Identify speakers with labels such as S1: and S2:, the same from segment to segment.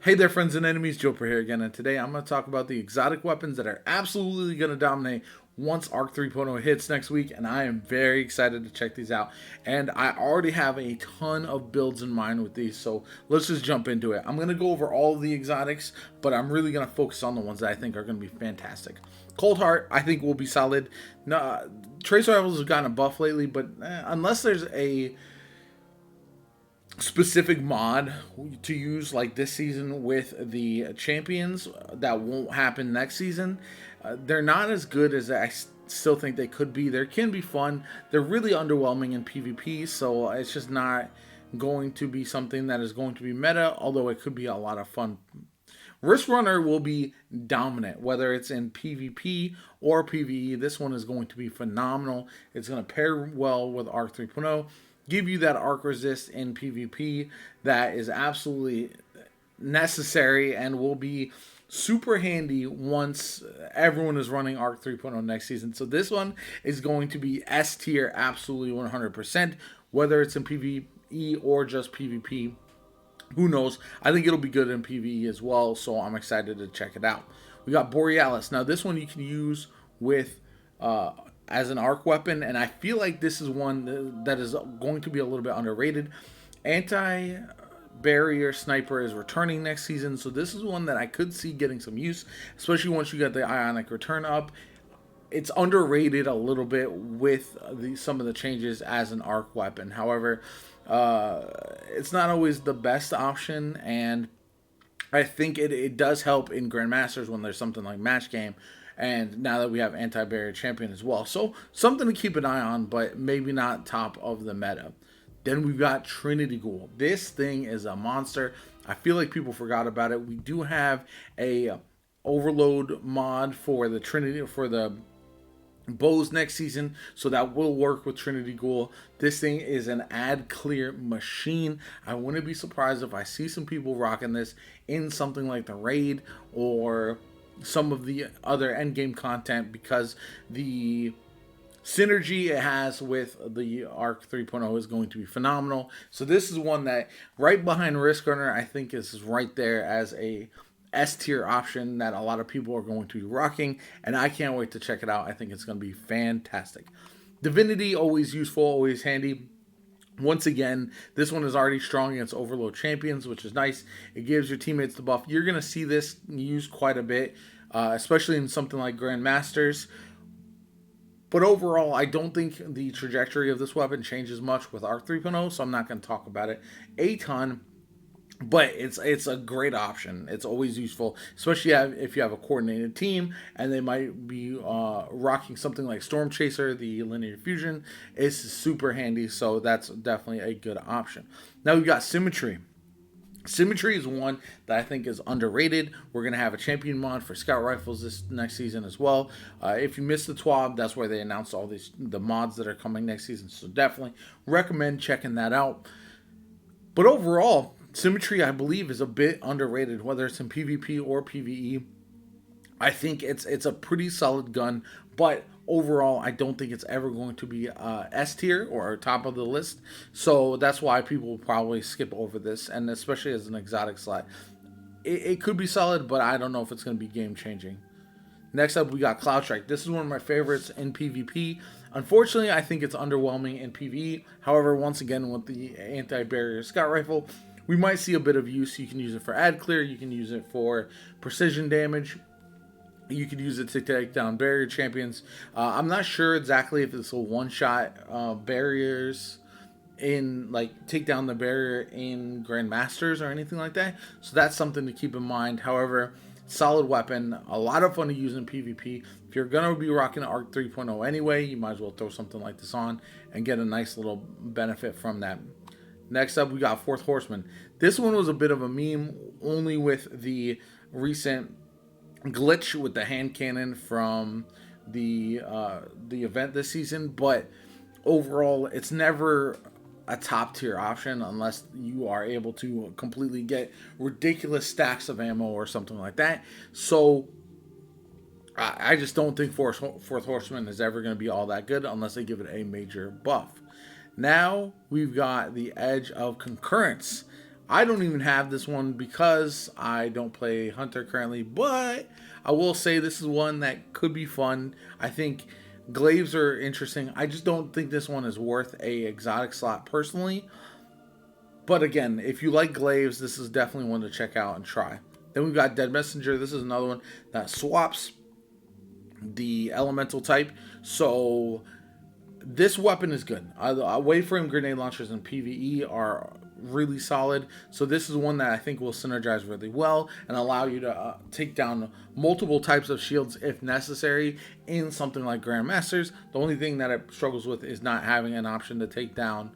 S1: Hey there, friends and enemies. JoPaWrites here again, and today I'm going to talk about the exotic weapons that are absolutely going to dominate once Arc 3.0 hits next week, and I am very excited to check these out. And I already have a ton of builds in mind with these, so let's just jump into it. I'm going to go over all of the exotics, but I'm really going to focus on the ones that I think are going to be fantastic. Coldheart, I think, will be solid. No, Trace Rivals have gotten a buff lately, but unless there's a specific mod to use like this season with the champions that won't happen next season, they're not as good as I still think they could be. They can be fun. They're really underwhelming in PvP, so it's just not going to be something that is going to be meta, although it could be a lot of fun. Wristrunner will be dominant, whether it's in PvP or PvE. This one is going to be phenomenal. It's going to pair well with Arc 3.0. Give you that arc resist in PvP that is absolutely necessary and will be super handy once everyone is running Arc 3.0 next season. So this one is going to be S tier absolutely 100%, whether it's in PvE or just PvP. Who knows? I think it'll be good in PvE as well, so I'm excited to check it out. We got Borealis. Now this one you can use with as an arc weapon, and I feel like this is one that is going to be a little bit underrated. Anti-barrier sniper is returning next season, so this is one that I could see getting some use, especially once you get the ionic return up. It's underrated a little bit with some of the changes as an arc weapon. However, it's not always the best option, and I think it does help in Grandmasters when there's something like Match Game. And now that we have anti-barrier champion as well. So something to keep an eye on, but maybe not top of the meta. Then we've got Trinity Ghoul. This thing is a monster. I feel like people forgot about it. We do have a overload mod for the Trinity, for the bows next season, so that will work with Trinity Ghoul. This thing is an ad clear machine. I wouldn't be surprised if I see some people rocking this in something like the raid or some of the other endgame content, because the synergy it has with the Arc 3.0 is going to be phenomenal. So this is one that right behind Wristrunner, I think is right there as a S tier option that a lot of people are going to be rocking, and I can't wait to check it out. I think it's going to be fantastic. Divinity, always useful, always handy. Once again, this one is already strong against overload champions, which is nice. It gives your teammates the buff. You're going to see this used quite a bit, especially in something like Grandmasters. But overall, I don't think the trajectory of this weapon changes much with Arc 3.0, so I'm not going to talk about it a ton. But it's a great option. It's always useful, especially if you have a coordinated team and they might be rocking something like Storm Chaser, the linear fusion. It's super handy, so that's definitely a good option. Now we've got Symmetry. Symmetry is one that I think is underrated. We're going to have a champion mod for scout rifles this next season as well. If you missed the TWAB, that's where they announced all the mods that are coming next season, so definitely recommend checking that out. But overall, Symmetry, I believe, is a bit underrated, whether it's in PvP or PvE. I think it's a pretty solid gun, but overall, I don't think it's ever going to be S tier or top of the list. So that's why people will probably skip over this, and especially as an exotic slot. It could be solid, but I don't know if it's going to be game changing. Next up, we got Cloudtrack. This is one of my favorites in PvP. Unfortunately, I think it's underwhelming in PvE. However, once again, with the anti-barrier scout rifle, we might see a bit of use. You can use it for ad clear. You can use it for precision damage. You could use it to take down barrier champions. I'm not sure exactly if this will one-shot barriers in, like, take down the barrier in Grandmasters or anything like that. So that's something to keep in mind. However, solid weapon, a lot of fun to use in PvP. If you're going to be rocking Arc 3.0 anyway, you might as well throw something like this on and get a nice little benefit from that. Next up, we got Fourth Horseman. This one was a bit of a meme, only with the recent glitch with the hand cannon from the event this season. But overall, it's never a top tier option unless you are able to completely get ridiculous stacks of ammo or something like that. So I just don't think Fourth Horseman is ever going to be all that good unless they give it a major buff. Now we've got the edge of concurrence. I don't even have this one because I don't play Hunter currently, but I will say this is one that could be fun. I think glaives are interesting. I just don't think this one is worth a exotic slot personally. But again, if you like glaives, this is definitely one to check out and try. Then we've got Dead Messenger. This is another one that swaps the elemental type. So this weapon is good. Waveframe grenade launchers in PvE are really solid. So this is one that I think will synergize really well and allow you to take down multiple types of shields if necessary in something like Grandmasters. The only thing that it struggles with is not having an option to take down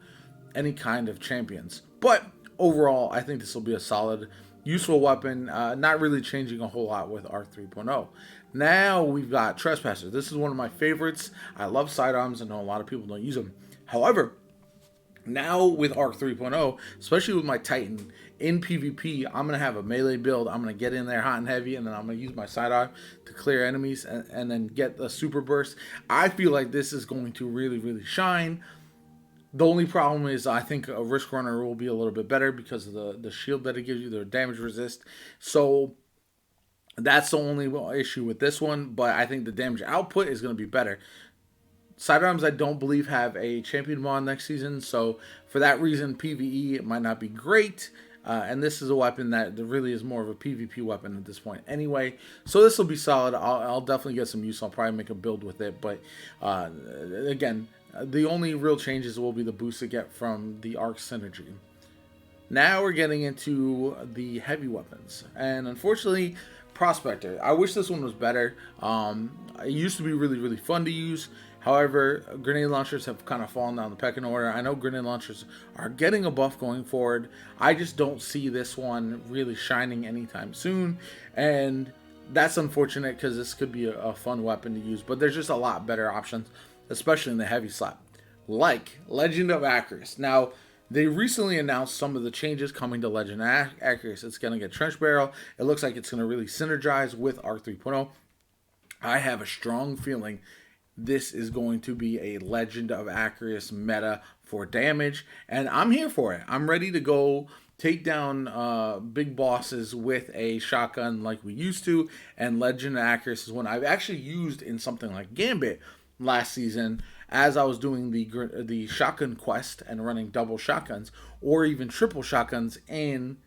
S1: any kind of champions. But overall, I think this will be a solid, useful weapon, not really changing a whole lot with Arc 3.0. Now we've got Trespassers. This is one of my favorites. I love sidearms. I know a lot of people don't use them. However, now with Arc 3.0, especially with my Titan, in PvP, I'm going to have a melee build. I'm going to get in there hot and heavy, and then I'm going to use my sidearm to clear enemies and then get the super burst. I feel like this is going to really, really shine. The only problem is I think a Wristrunner will be a little bit better because of the shield that it gives you, the damage resist. So that's the only issue with this one, but I think the damage output is going to be better. Sidearms I don't believe have a champion mod next season, so for that reason PvE it might not be great. And this is a weapon that really is more of a PvP weapon at this point anyway. So this will be solid. I'll definitely get some use. I'll probably make a build with it. But again, the only real changes will be the boost I get from the Arc Synergy. Now we're getting into the heavy weapons. And unfortunately, Prospector. I wish this one was better. It used to be really, really fun to use. However, grenade launchers have kind of fallen down the pecking order. I know grenade launchers are getting a buff going forward. I just don't see this one really shining anytime soon. And that's unfortunate because this could be a fun weapon to use. But there's just a lot better options, especially in the heavy slot, like Legend of Acrius. Now, they recently announced some of the changes coming to Legend of Acrius. It's going to get Trench Barrel. It looks like it's going to really synergize with Arc 3.0. I have a strong feeling this is going to be a Legend of Acrius meta for damage, and I'm here for it. I'm ready to go take down big bosses with a shotgun like we used to, and Legend of Acrius is one I've actually used in something like Gambit last season as I was doing the shotgun quest and running double shotguns or even triple shotguns in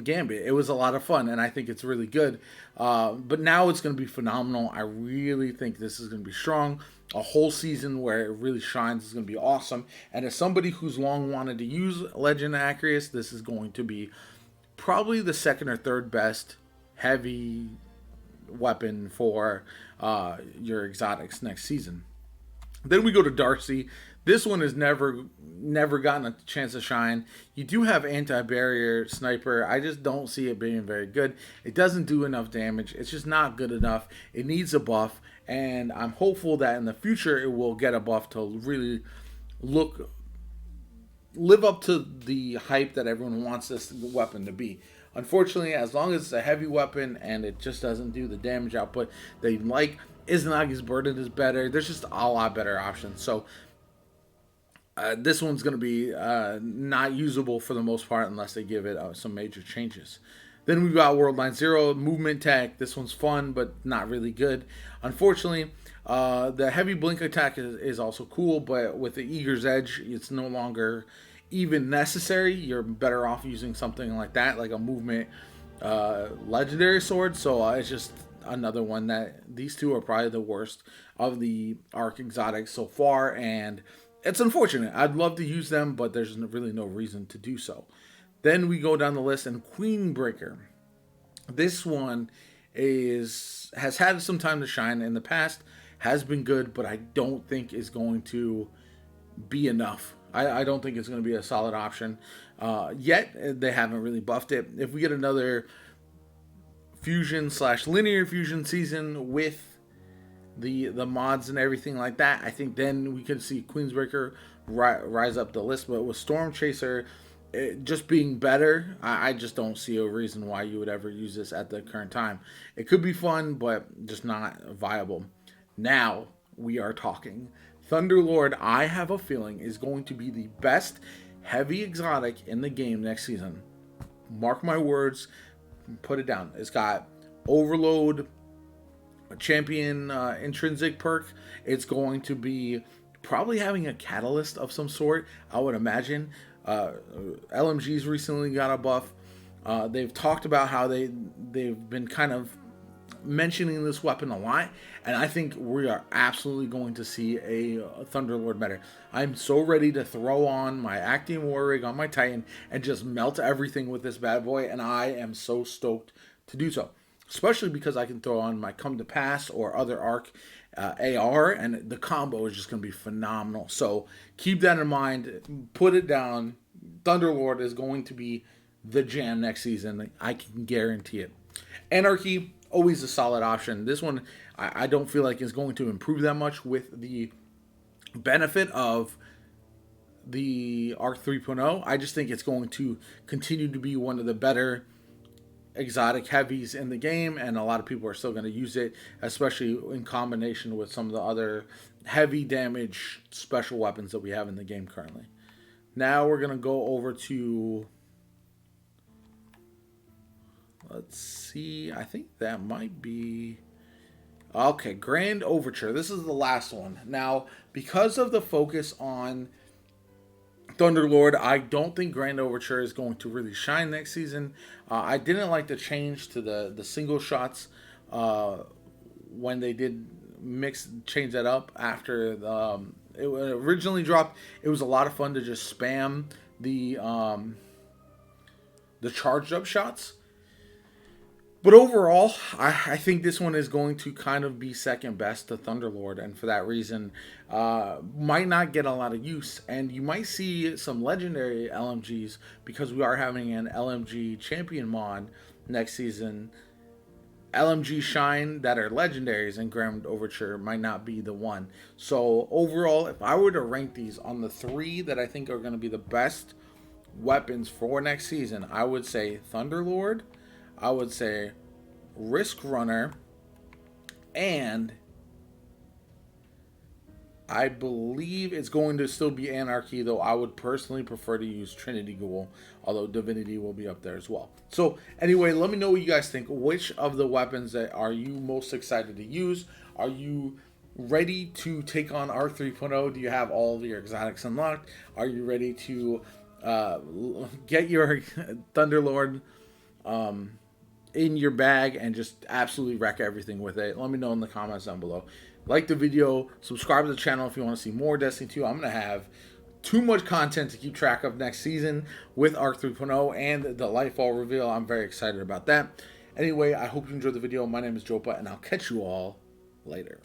S1: Gambit. It was a lot of fun, and I think it's really good. But now it's going to be phenomenal. I really think this is going to be strong. A whole season where it really shines is going to be awesome. And as somebody who's long wanted to use Legend of Acrius, this is going to be probably the second or third best heavy weapon for your exotics next season. Then we go to Darcy. This one has never gotten a chance to shine. You do have anti-barrier sniper. I just don't see it being very good. It doesn't do enough damage. It's just not good enough. It needs a buff, and I'm hopeful that in the future it will get a buff to really live up to the hype that everyone wants this weapon to be. Unfortunately, as long as it's a heavy weapon and it just doesn't do the damage output they like, Izanagi's Burden is better. There's just a lot better options. So this one's going to be not usable for the most part unless they give it some major changes. Then we've got Worldline Zero, movement tech. This one's fun, but not really good. Unfortunately, the heavy blink attack is also cool, but with the Eager's Edge, it's no longer even necessary. You're better off using something like that, like a movement legendary sword. So it's just another one that these two are probably the worst of the Arc exotics so far, and it's unfortunate. I'd love to use them, but there's really no reason to do so. Then we go down the list, and Queenbreaker. This one has had some time to shine in the past, has been good, but I don't think is going to be enough. I don't think it's going to be a solid option yet. They haven't really buffed it. If we get another fusion/linear fusion season with the mods and everything like that, I think then we could see Queenbreaker rise up the list. But with Storm Chaser just being better, I just don't see a reason why you would ever use this at the current time. It could be fun, but just not viable. Now we are talking. Thunderlord, I have a feeling, is going to be the best heavy exotic in the game next season. Mark my words, put it down. It's got Overload, champion intrinsic perk. It's going to be probably having a catalyst of some sort, I would imagine. LMG's recently got a buff. They've talked about how they've been kind of mentioning this weapon a lot, and I think we are absolutely going to see a Thunderlord meta. I'm so ready to throw on my Actium War Rig on my Titan and just melt everything with this bad boy, and I am so stoked to do so. Especially because I can throw on my Come to Pass or other arc AR, and the combo is just going to be phenomenal. So keep that in mind. Put it down. Thunderlord is going to be the jam next season. I can guarantee it. Anarchy, always a solid option. This one, I don't feel like is going to improve that much with the benefit of the Arc 3.0. I just think it's going to continue to be one of the better exotic heavies in the game, and a lot of people are still going to use it, especially in combination with some of the other heavy damage special weapons that we have in the game currently. Now we're going to go over to, let's see, I think that might be, okay, Grand Overture. This is the last one. Now, because of the focus on Thunderlord, I don't think Grand Overture is going to really shine next season. I didn't like the change to the single shots when they did change that up after it originally dropped. It was a lot of fun to just spam the charged up shots. But overall, I think this one is going to kind of be second best to Thunderlord, and for that reason, might not get a lot of use. And you might see some legendary LMGs, because we are having an LMG champion mod next season. LMG shine that are legendaries, and Grand Overture might not be the one. So overall, if I were to rank these on the three that I think are going to be the best weapons for next season, I would say Thunderlord, I would say Wristrunner, and I believe it's going to still be Anarchy, though I would personally prefer to use Trinity Ghoul, although Divinity will be up there as well. So anyway, let me know what you guys think. Which of the weapons that are you most excited to use? Are you ready to take on R3.0? Do you have all of your exotics unlocked? Are you ready to get your Thunderlord in your bag and just absolutely wreck everything with it? Let me know in the comments down below. Like the video, subscribe to the channel if you want to see more Destiny 2. I'm going to have too much content to keep track of next season with Arc 3.0 and the Lightfall reveal. I'm very excited about that. Anyway, I hope you enjoyed the video. My name is JoPa, and I'll catch you all later.